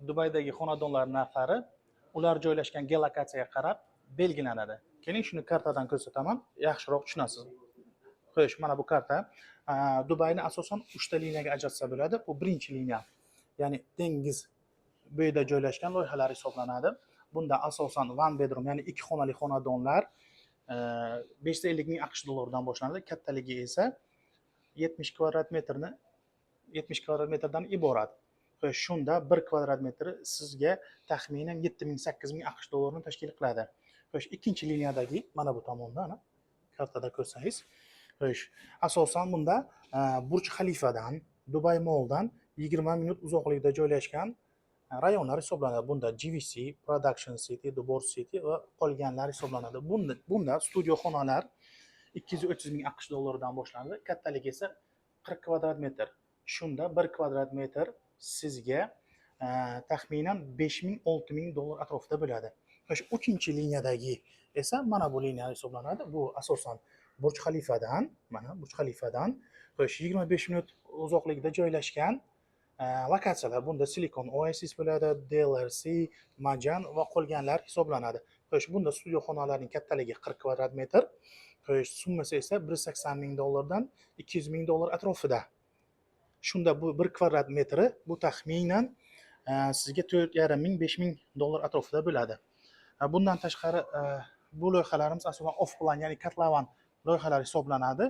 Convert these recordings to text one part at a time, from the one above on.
Dubaydagi xonadonlar narxlari ular joylashgan geolokatsiyaga qarab belgilanadi. Keling, shuni kartadan ko'rsataman, yaxshiroq tushunasiz. Xo'sh, mana bu karta Dubayni asosan 3 ta liniyaga ajratsa bo'ladi. Bu birinchi liniya, ya'ni dengiz bo'yida joylashgan loyihalar hisoblanadi. Bunda asosan one bedroom, ya'ni 2 xonali xonadonlar 550 ming AQSh dollaridan boshlanadi. Kattaligi esa 70 kvadrat metrni 70 kvadrat metrdan iborat. Xo'sh, shunda 1 kvadrat metri sizga taxminan 7000-8000 AQSh dollarini tashkil qiladi. Xo'sh, ikkinchi liniyadagi mana bu tomonda, ana kartada ko'rsangiz, xo'sh, asosan bunda Burj Khalifadan, Dubai Malldan 20 minut uzoqlikda joylashgan rayonlar hisoblanadi. Bunda GVC, Production City, Dubai City va qolganlar hisoblanadi. Bunda studio xonalar 230 ming AQSh dollaridan boshlanadi. Kattaligi esa 40 kvadrat metr. Shunda 1 kvadrat metr sizga taxminan 5000-6000 dollar atrofida bo'ladi. Xo'sh, uchinchi liniyadagi esa mana bu liniya hisoblanadi. Bu asosan Burj Khalifadan, mana Burj Khalifadan, xo'sh, 25 minut uzoqlikda joylashgan lokatsiyalar. Bunda Silicon Oasis bo'ladi, DLRC, Majan va qolganlar hisoblanadi. Xo'sh, bunda studio xonalarning kattaligi 40 kvadrat metr. Xo'sh, summasi esa 180 ming dollardan 200 ming dollar atrofida. Shunda bu 1 kvadrat metri bu taxminan sizga 4,5 ming 5 ming dollar atrofida bo'ladi. Bundan tashqari bu loyihalarimiz asosan off-plan, ya'ni katlavan loyihalar hisoblanadi.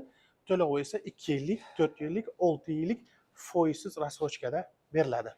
To'lovi esa 2 yillik, 4 yillik, 6 yillik foizsiz rassrochkada beriladi.